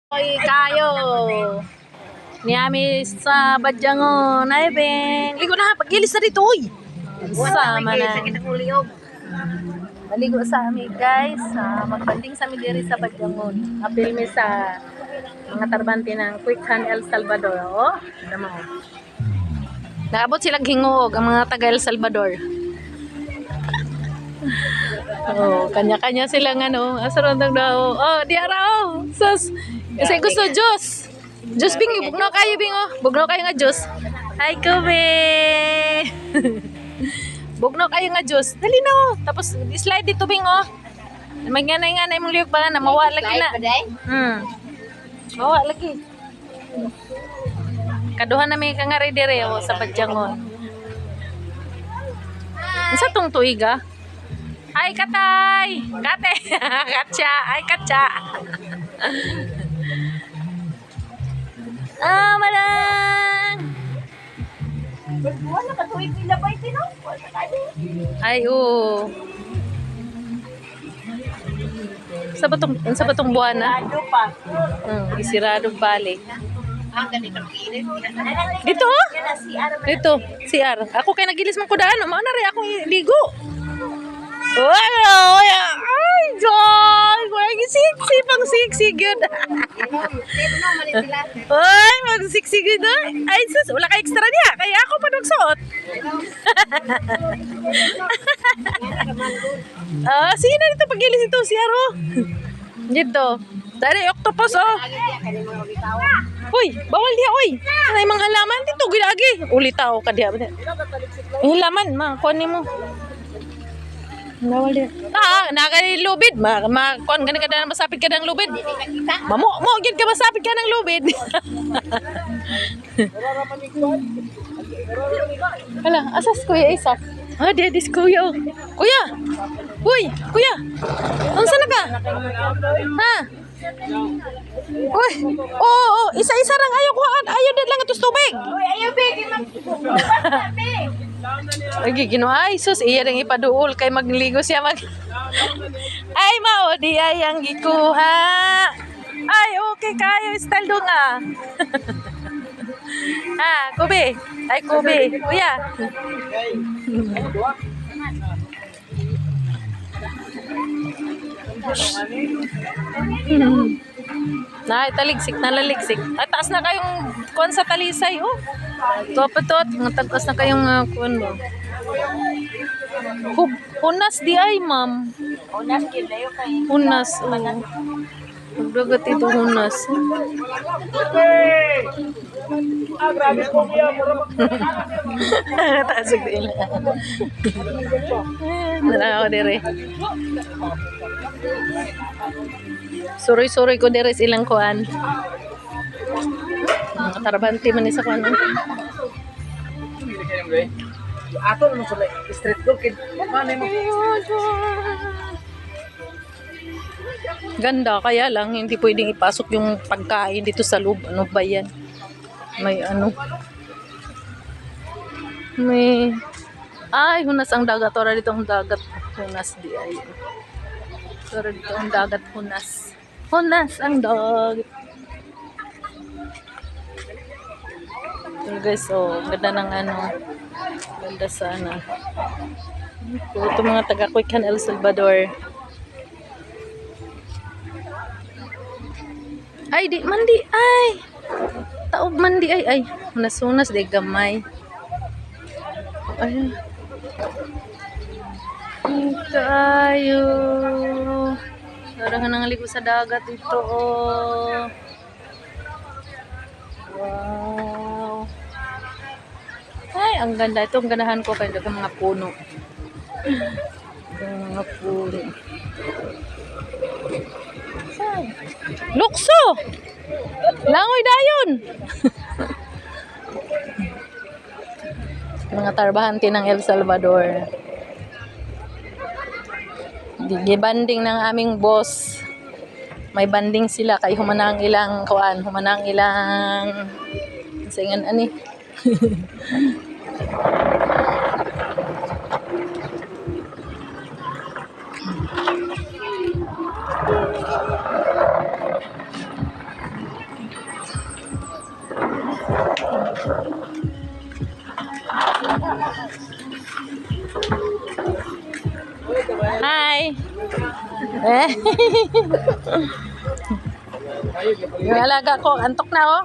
Oy kayo. Niyami sa Badyangon. Ay, Ben. Ligo na. Pag-ilis na dito, oy. Sama na. Maligo sa amin, guys. Magbanding sa amin diri sa Badyangon. Apilmi sa mga tarbante ng Quick Hand El Salvador. Oh, naman. Naabot silang hingog ang mga taga El Salvador. Oh, kanya-kanya silang ano, asarondang daw. Oh, di araw. Sus. Kasi gusto juice. Juice bing, bugno kayo bing oh. Bugno kayo nga juice. Hi, Kobe. Bugno kayo nga juice. Dali na oh. Tapos slide dito bing oh. Magyanay-nganay mong liyog ba na mawa lagi na. Mawa lagi. Kaduhan na may kangari dire oh sa Badyangon. Sa tong tuiga? Ay, katay! Kate! Katsa! Ay, katsa! Malang! Ay, oo. Sa batong buwan na? Isirado balik. Dito? Dito, CR. Ako kay nagilis man ko daan. Mao na rin ako ligo. Wow! Ay, God! Wala sexy, pang sexy good. Ay, mag sexy good. Ay, sus, wala ka extra niya. Kaya ako pa nagsuot. Sino dito pagilis ito, CR? Dito. Dari, octopus, oh. Uy, bawal diya, uy. Ay, mga halaman dito, gilagi. Ulitaw ka diya. Halaman, kunin mo. Bawal diya. Nakalubid. Kuan gani ka na masapit ka ng lubid. Mo, gid ka masapit ka ng lubid. Hala, asas kuya Isa. Dia dis kuya. Kuya. Uy, kuya. Unsa na ka? Ha? Uy, isa-isa lang ayaw kuhaan. Ayaw din lang atos tubig. Uy, ayaw big. Ay, ay, sus, iya rin ipaduol kay magligo siya Ay, mao, di ay ang gikuha. Ay, okay kayo, style do nga. Kobe. Ay, Kobe. Kuya. Taligsik, nalaligsik. At taas na kayong kuwan sa talisay, oh. Topatot, matagpas na kayong kuwan mo. Hunas di ay, ma'am. Hunas, kilayo kayo. Hunas, oh. Magdagat ito, hunas. Grabe po niya. Tasog din. Nalaw dire. Sorry ko dire silang kuan. Mga tarbante man isa kuan. Ato mo sa street dog kid. Ganda kaya lang hindi pwedeng ipasok yung pagkain dito sa loob. Ano ba yan? May ano? Ay, hunas ang dagat. Tora dito ang dagat. Hunas di ay. Tora dito ang dagat. Hunas. Hunas ang dagat. So guys, ganda ng ano. Ganda sana. Ito mga taga Quick Hand El Salvador. Ay, di mandi ay. Taob mandi ay. Hunas-hunas di gamay. Ay. Kayo. Parang nangligo sa dagat ito, oh. Wow. Ay, ang ganda. Ito ang ganahan ko kaya dagang mga puno. Mga puno. Lukso! Langoy dayon! Mga tarbahante ng El Salvador. Gibanding ng aming boss. May banding sila kay humanang ilang kuan, humanang ilang singan ani. Hi. Eh. Yung alaga ko, antok na oh.